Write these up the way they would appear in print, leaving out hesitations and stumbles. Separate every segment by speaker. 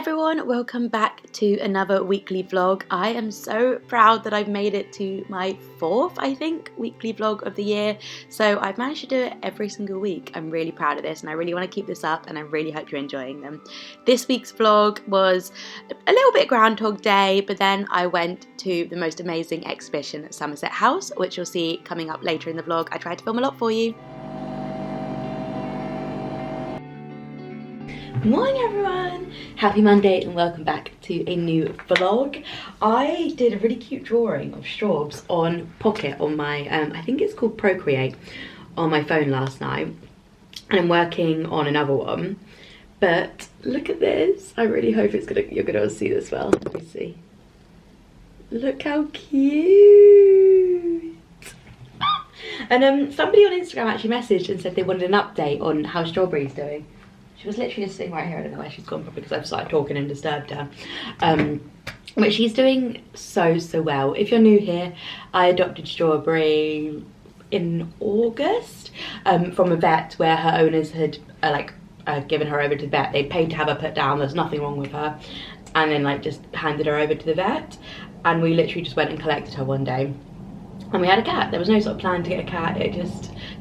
Speaker 1: Everyone, welcome back to another weekly vlog. I am so proud that I've made it to my fourth, I think, weekly vlog of the year. So I've managed to do it every single week. I'm really proud of this and I really want to keep this up and I really hope you're enjoying them. This week's vlog was a little bit Groundhog Day, but then I went to the most amazing exhibition at Somerset House, which you'll see coming up later in the vlog. I tried to film a lot for you. Morning everyone! Happy Monday and welcome back to a new vlog. I did a really cute drawing of straws on Pocket on my, I think it's called Procreate, on my phone last night. And I'm working on another one. But look at this. I really hope you're gonna see this well. Let me see. Look how cute! And somebody on Instagram actually messaged and said they wanted an update on how Strawberry's doing. She was literally just sitting right here. I don't know where she's gone from because I've started talking and disturbed her. But she's doing so well. If you're new here, I adopted Strawberry in August from a vet where her owners had given her over to the vet. They paid to have her put down. There's nothing wrong with her. And then just handed her over to the vet. And we literally just went and collected her one day. And we had a cat. There was no sort of plan to get a cat.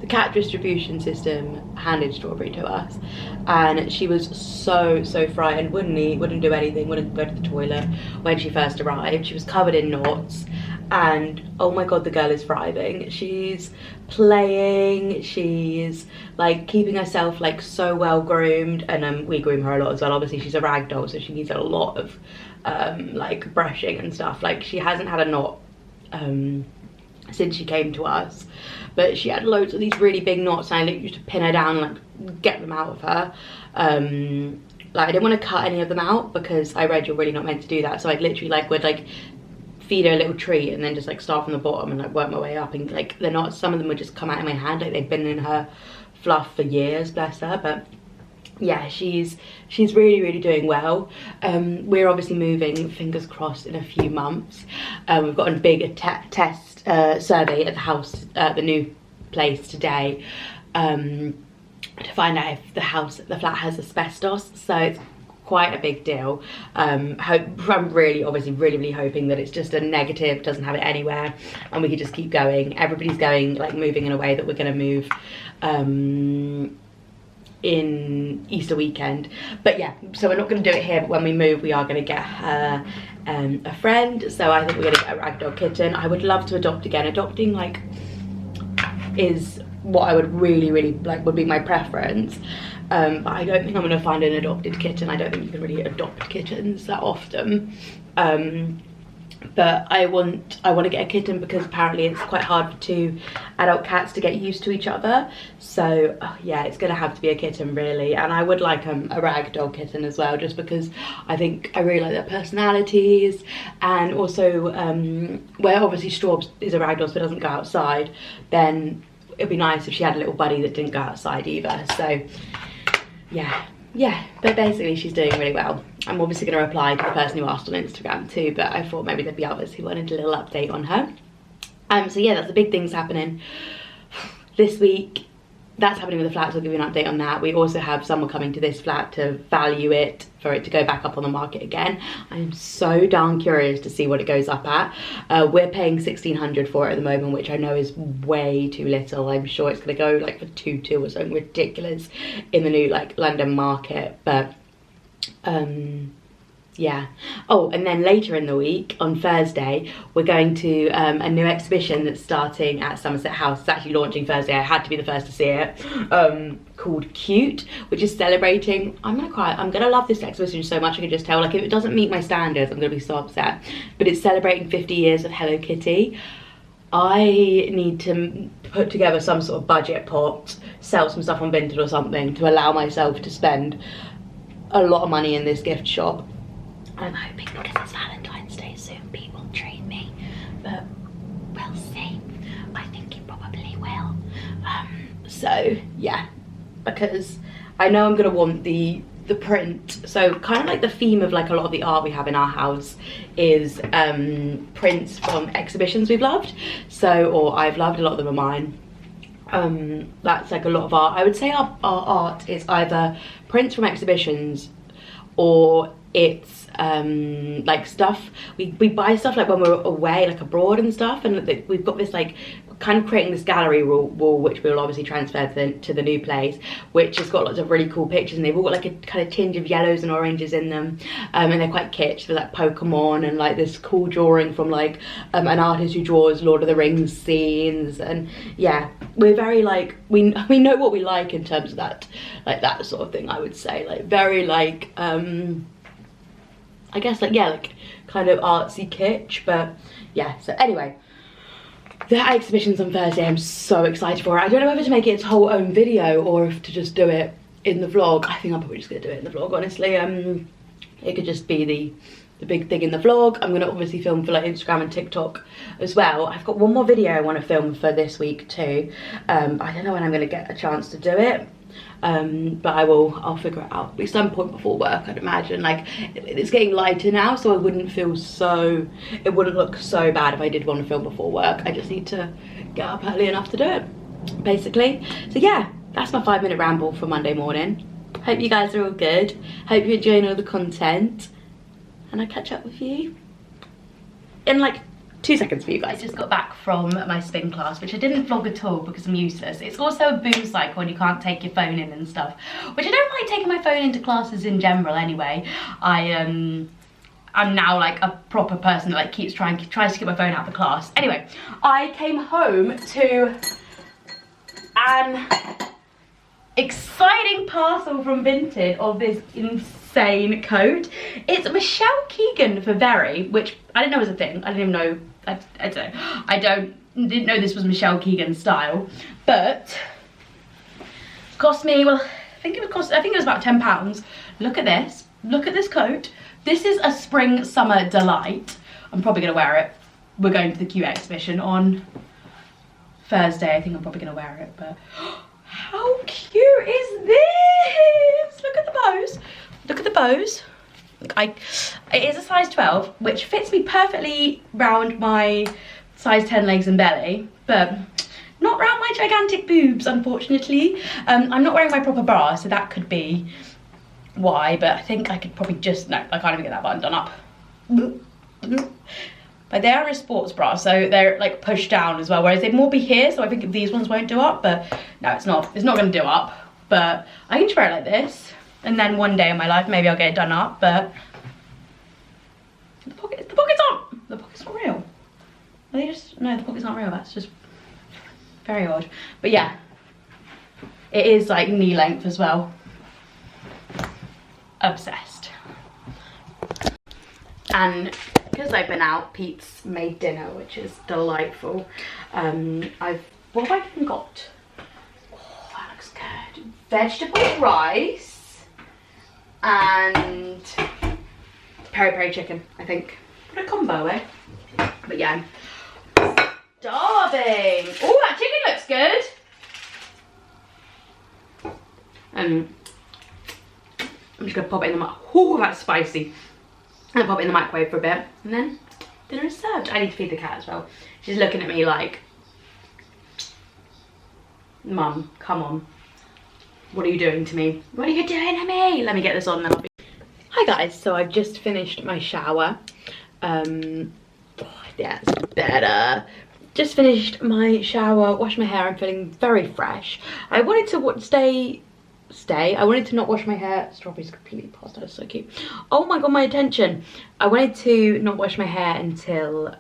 Speaker 1: The cat distribution system handed Strawberry to us. And she was so frightened, wouldn't eat, wouldn't do anything, wouldn't go to the toilet when she first arrived. She was covered in knots. And oh my god, the girl is thriving. She's playing, she's keeping herself so well groomed. And we groom her a lot as well. Obviously she's a rag doll, so she needs a lot of brushing and stuff. She hasn't had a knot since she came to us, but she had loads of these really big knots and I used to pin her down and get them out of her. I didn't want to cut any of them out because I read you're really not meant to do that, so I'd literally would feed her a little treat and then just start from the bottom and work my way up, and the knots, some of them would just come out in my hand they'd been in her fluff for years, bless her. But yeah, she's really doing well. We're obviously moving, fingers crossed, in a few months. We've got a big test survey at the house, the new place today, to find out if the flat has asbestos, so it's quite a big deal. I'm really hoping that it's just a negative, doesn't have it anywhere, and we can just keep going. Everybody's going, moving in a way that we're going to move in Easter weekend. But yeah, so we're not going to do it here, but when we move we are going to get her a friend. So I think we're going to get a ragdoll kitten. I would love to adopt again. Adopting is what I would really would be my preference, but I don't think I'm going to find an adopted kitten. I don't think you can really adopt kittens that often. But I want to get a kitten because apparently it's quite hard for two adult cats to get used to each other. So yeah, it's gonna have to be a kitten really. And I would like a ragdoll kitten as well, just because I think I really like their personalities. And also where obviously Straw is a ragdoll so it doesn't go outside, then it'd be nice if she had a little buddy that didn't go outside either. So yeah, but basically she's doing really well. I'm obviously going to reply to the person who asked on Instagram too, but I thought maybe there'd be others who wanted a little update on her. So yeah, that's the big things happening this week. That's happening with the flat, so I'll give you an update on that. We also have someone coming to this flat to value it, for it to go back up on the market again. I'm so darn curious to see what it goes up at. We're paying $1,600 for it at the moment, which I know is way too little. I'm sure it's going to go for 2.2 or something ridiculous in the new London market. But yeah. Oh, and then later in the week, on Thursday, we're going to a new exhibition that's starting at Somerset House. It's actually launching Thursday. I had to be the first to see it. Called Cute, which is celebrating, I'm gonna cry, I'm gonna love this exhibition so much. I can just tell, if it doesn't meet my standards, I'm gonna be so upset. But it's celebrating 50 years of Hello Kitty. I need to put together some sort of budget pot, sell some stuff on Vinted or something to allow myself to spend a lot of money in this gift shop. I'm hoping because it's Valentine's Day soon people will treat me, but we'll see. I think you probably will. So yeah, because I know I'm gonna want the print. So kind of the theme of a lot of the art we have in our house is prints from exhibitions we've loved. Or I've loved, a lot of them are mine. That's a lot of art. I would say our art is either prints from exhibitions or it's like stuff we buy stuff like when we're away, like abroad and stuff, and we've got this like kind of creating this gallery wall which we'll obviously transfer to the new place, which has got lots of really cool pictures, and they've all got like a kind of tinge of yellows and oranges in them, and they're quite kitsch. They're like Pokemon and like this cool drawing from like an artist who draws Lord of the Rings scenes. And yeah, we're very like we know what we like in terms of that, like that sort of thing. I would say like very like I guess like, yeah, like kind of artsy kitsch. But yeah, so anyway, the exhibition's on Thursday. I'm so excited for it. I don't know whether to make it its whole own video or if to just do it in the vlog. I think I'm probably just gonna do it in the vlog, honestly. It could just be the big thing in the vlog. I'm gonna obviously film for like Instagram and TikTok as well. I've got one more video I want to film for this week too. I don't know when I'm gonna get a chance to do it. But I'll figure it out at some point before work, I'd imagine. Like, it's getting lighter now, so I wouldn't feel so, it wouldn't look so bad if I did want to film before work. I just need to get up early enough to do it, basically. So yeah, that's my 5-minute ramble for Monday morning. Hope you guys are all good. Hope you're enjoying all the content, and I'll catch up with you in like 2 seconds for you guys. I just got back from my spin class, which I didn't vlog at all because I'm useless. It's also a boom cycle and you can't take your phone in and stuff, which I don't like taking my phone into classes in general anyway. I'm now like a proper person that like tries to get my phone out of the class. Anyway, I came home to an exciting parcel from Vinted of this insane coat. It's Michelle Keegan for Very, which I didn't know was a thing. I didn't even know. I didn't know this was Michelle Keegan's style, but it cost me, well, I think it was about £10. Look at this. Look at this coat. This is a spring summer delight. I'm probably gonna wear it. We're going to the Q exhibition on Thursday. I think I'm probably gonna wear it, but how cute is this? Look at the bows. Look at the bows. It is a size 12, which fits me perfectly round my size 10 legs and belly, but not round my gigantic boobs, unfortunately. I'm not wearing my proper bra, so that could be why, but I think I could probably just, no, I can't even get that button done up. But they are a sports bra, so they're like pushed down as well, whereas they'd more be here, so I think these ones won't do up, but no, it's not gonna do up. But I can just wear it like this, and then one day in my life, maybe I'll get it done up, but the pocket's not. The pocket's not real. Are they just, no, the pocket's not real, that's just very odd. But yeah, it is like knee length as well. Obsessed. And because I've been out, Pete's made dinner, which is delightful. What have I even got? Oh, that looks good. Vegetable rice and peri-peri chicken, I think. What a combo, eh? But yeah, I'm starving. Oh, that chicken looks good. I'm just gonna pop it in the microwave. Oh, that's spicy. I'm gonna pop it in the microwave for a bit, and then dinner is served. I need to feed the cat as well. She's looking at me like, Mum, come on. What are you doing to me? What are you doing to me? Let me get this on, then I'll be... Hi guys, so I've just finished my shower. Yeah, it's better. Just finished my shower, washed my hair. I'm feeling very fresh. I wanted to stay. I wanted to not wash my hair. Strawberries completely passed out, so cute. Oh my god, my attention. I wanted to not wash my hair until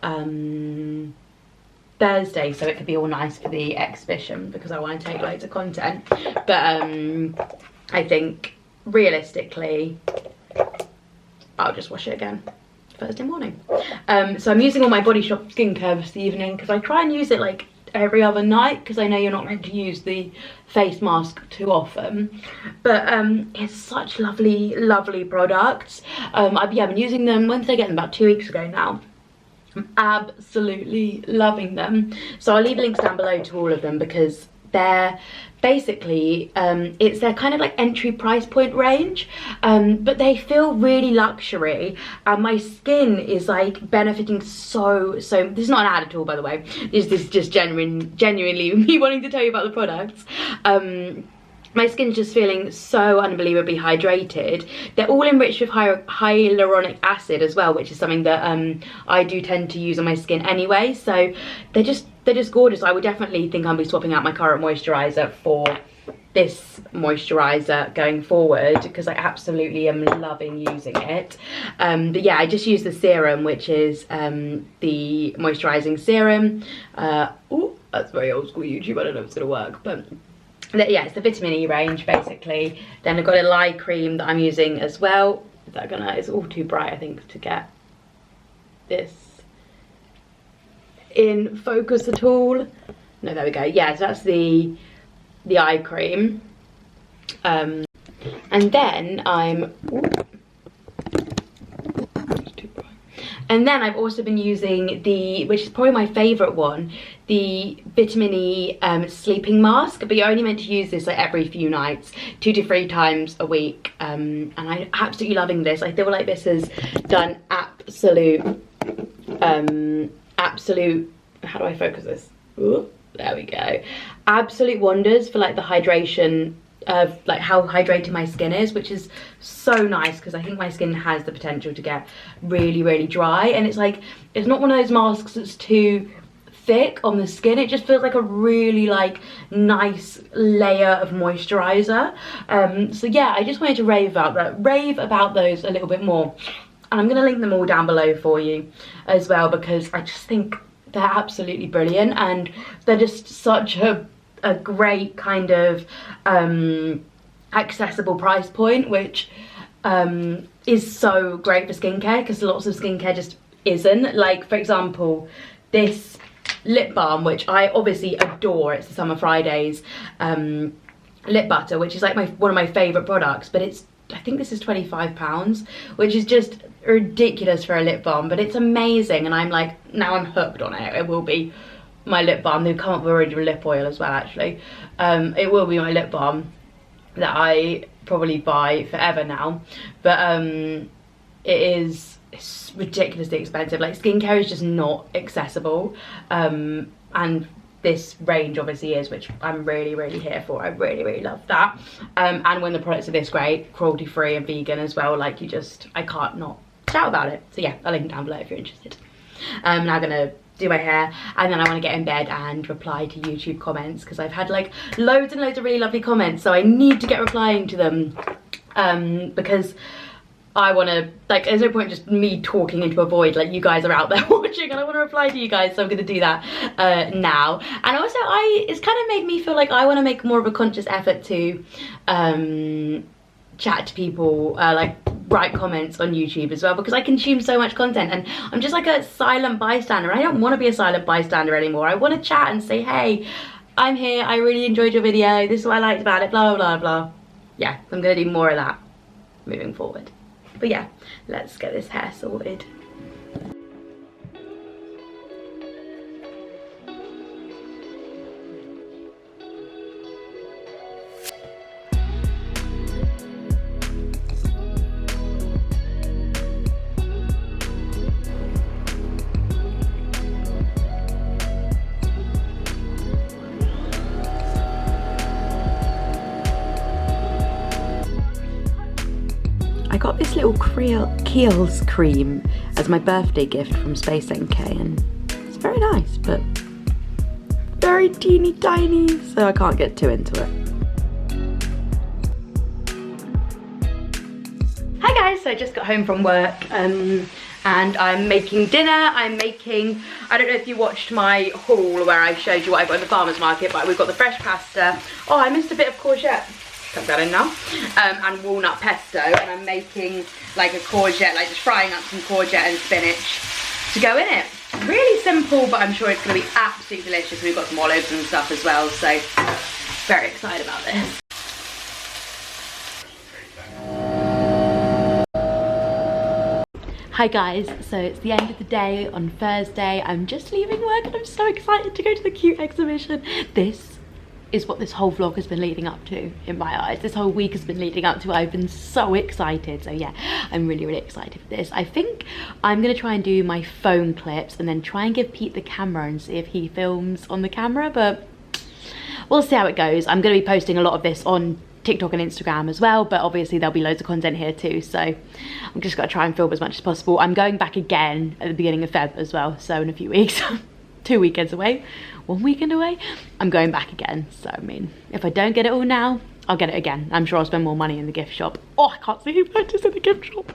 Speaker 1: Thursday, so it could be all nice for the exhibition, because I want to take loads of content. But I think realistically I'll just wash it again Thursday morning. So I'm using all my Body Shop skincare this evening, because I try and use it like every other night, because I know you're not meant to use the face mask too often, but it's such lovely products. I've been using them, when did I get them? About 2 weeks ago now. I'm absolutely loving them. So I'll leave links down below to all of them, because they're basically it's their kind of like entry price point range, but they feel really luxury, and my skin is like benefiting so. This is not an ad at all, by the way. This is just genuinely me wanting to tell you about the products. my skin's just feeling so unbelievably hydrated. They're all enriched with hyaluronic acid as well, which is something that I do tend to use on my skin anyway. So they're just gorgeous. I would definitely think I'll be swapping out my current moisturiser for this moisturiser going forward, because I absolutely am loving using it. But yeah, I just use the serum, which is the moisturising serum. Oh, that's very old school YouTube, I don't know if it's gonna work, but yeah, it's the vitamin E range basically. Then I've got a eye cream that I'm using as well. Is that gonna, it's all too bright I think to get this in focus at all. No, there we go. Yeah, so that's the eye cream. And then I've also been using the, which is probably my favourite one, the vitamin E sleeping mask, but you're only meant to use this like every few nights, 2 to 3 times a week. And I'm absolutely loving this. I feel like this has done absolute, how do I focus this? Ooh, there we go. Absolute wonders for like the hydration of like how hydrated my skin is, which is so nice, because I think my skin has the potential to get really, really dry, and it's like, it's not one of those masks that's too thick on the skin. It just feels like a really like nice layer of moisturizer. So yeah, I just wanted to rave about those a little bit more, and I'm gonna link them all down below for you as well, because I just think they're absolutely brilliant, and they're just such a great kind of accessible price point, which is so great for skincare, because lots of skincare just isn't. Like, for example, this lip balm, which I obviously adore, it's the Summer Fridays lip butter, which is like one of my favourite products, but it's, I think this is £25, which is just ridiculous for a lip balm, but it's amazing, and I'm like, now I'm hooked on it. It will be my lip balm. They've come up with already with lip oil as well, actually. It will be my lip balm that I probably buy forever now, but it's ridiculously expensive. Like, skincare is just not accessible, and this range obviously is, which I'm really, really here for. I really, really love that. And when the products are this great, cruelty free and vegan as well, like, I can't not shout about it. So yeah, I'll link down below if you're interested. I'm now gonna do my hair, and then I want to get in bed and reply to YouTube comments, because I've had like loads and loads of really lovely comments, so I need to get replying to them, because I want to, like, there's no point just me talking into a void. Like, you guys are out there watching, and I want to reply to you guys, so I'm going to do that now. And also, it's kind of made me feel like I want to make more of a conscious effort to chat to people, like write comments on YouTube as well, because I consume so much content, and I'm just like a silent bystander. I don't want to be a silent bystander anymore. I want to chat and say, hey, I'm here, I really enjoyed your video, this is what I liked about it, blah, blah, blah, blah. Yeah, I'm going to do more of that moving forward. But yeah, let's get this hair sorted. I got this little Kiehl's cream as my birthday gift from Space NK, and it's very nice, but very teeny tiny, so I can't get too into it. Hi guys, so I just got home from work, and I'm making dinner. I don't know if you watched my haul where I showed you what I got in the farmer's market, but we've got the fresh pasta. Oh, I missed a bit of courgette. Tuck that in now. And walnut pesto, and I'm making like a courgette, like just frying up some courgette and spinach to go in it. Really simple, but I'm sure it's going to be absolutely delicious. We've got some olives and stuff as well, so very excited about this. Hi guys, so it's the end of the day on Thursday. I'm just leaving work and I'm so excited to go to the cute exhibition. This is what this whole vlog has been leading up to in my eyes. This whole week has been leading up to. I've been so excited. So yeah, I'm really, really excited for this. I think I'm gonna try and do my phone clips and then try and give Pete the camera and see if he films on the camera, but we'll see how it goes. I'm going to be posting a lot of this on TikTok and Instagram as well, but obviously there'll be loads of content here too, so I'm just going to try and film as much as possible. I'm going back again at the beginning of Feb as well, so in a few weeks. 2 weekends away, 1 weekend away, I'm going back again. So I mean, if I don't get it all now, I'll get it again. I'm sure I'll spend more money in the gift shop. Oh, I can't see who purchased in the gift shop.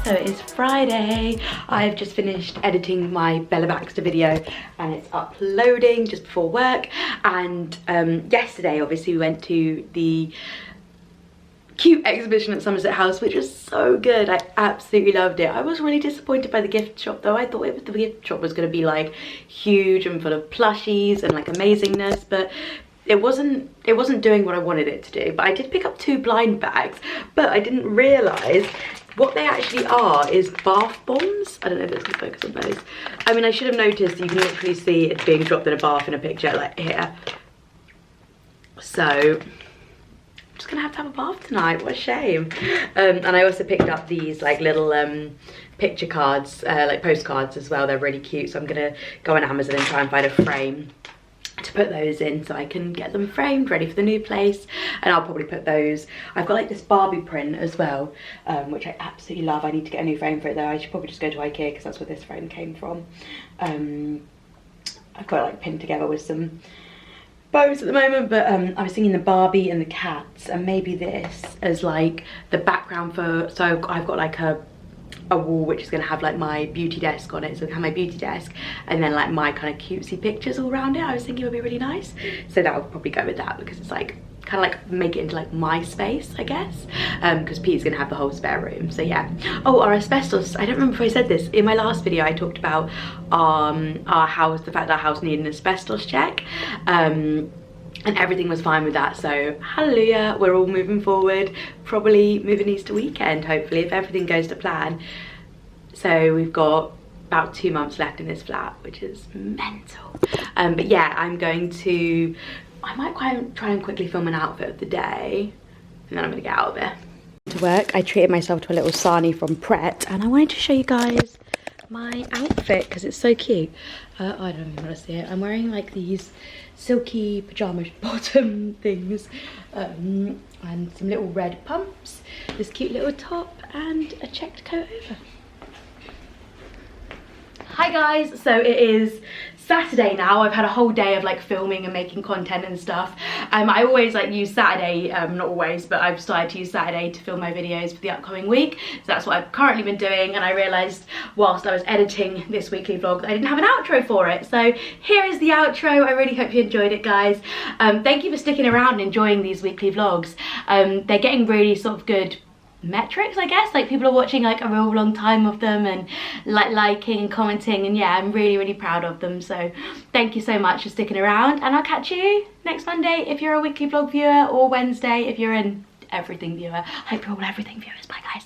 Speaker 1: So it is Friday. I've just finished editing my Bella Baxter video and it's uploading just before work. And yesterday, obviously, we went to the cute exhibition at Somerset House, which was so good. I absolutely loved it. I was really disappointed by the gift shop though. I thought the gift shop was going to be like huge and full of plushies and like amazingness, but it wasn't doing what I wanted it to do. But I did pick up 2 blind bags, but I didn't realise what they actually are is bath bombs. I don't know if it's going to focus on those. I mean, I should have noticed. You can literally see it being dropped in a bath in a picture like here. So I'm just gonna have to have a bath tonight. What a shame. And I also picked up these like little picture cards, like postcards as well. They're really cute. So I'm gonna go on Amazon and try and find a frame to put those in so I can get them framed ready for the new place. And I'll probably put those, I've got like this Barbie print as well, which I absolutely love. I need to get a new frame for it though. I should probably just go to IKEA because that's where this frame came from. I've got it like pinned together with some bows at the moment, but I was thinking the Barbie and the cats and maybe this as like the background for, so I've got like a wall which is going to have like my beauty desk on it, so I have my beauty desk and then like my kind of cutesy pictures all around it. I was thinking it would be really nice, so that would probably go with that because it's like kind of like make it into like my space, I guess, because Pete's gonna have the whole spare room. So yeah. Oh, our asbestos, I don't remember if I said this in my last video. I talked about our house, the fact that our house needed an asbestos check, and everything was fine with that, so hallelujah, we're all moving forward, probably moving Easter weekend hopefully if everything goes to plan. So we've got about 2 months left in this flat, which is mental. But yeah, I might try and quickly film an outfit of the day and then I'm gonna get out of there. To work, I treated myself to a little sarnie from Pret and I wanted to show you guys my outfit because it's so cute. I don't even want to see it. I'm wearing like these silky pajama bottom things, and some little red pumps, this cute little top and a checked coat over. Hi guys, so it is Saturday now. I've had a whole day of like filming and making content and stuff. I always like use Saturday, not always, but I've started to use Saturday to film my videos for the upcoming week. So that's what I've currently been doing, and I realised whilst I was editing this weekly vlog I didn't have an outro for it. So here is the outro. I really hope you enjoyed it, guys. Thank you for sticking around and enjoying these weekly vlogs. They're getting really sort of good metrics, I guess, like people are watching like a real long time of them and like liking and commenting, and yeah, I'm really proud of them. So thank you so much for sticking around, and I'll catch you next Monday if you're a weekly vlog viewer, or Wednesday if you're an everything viewer. I hope you're all everything viewers. Bye guys.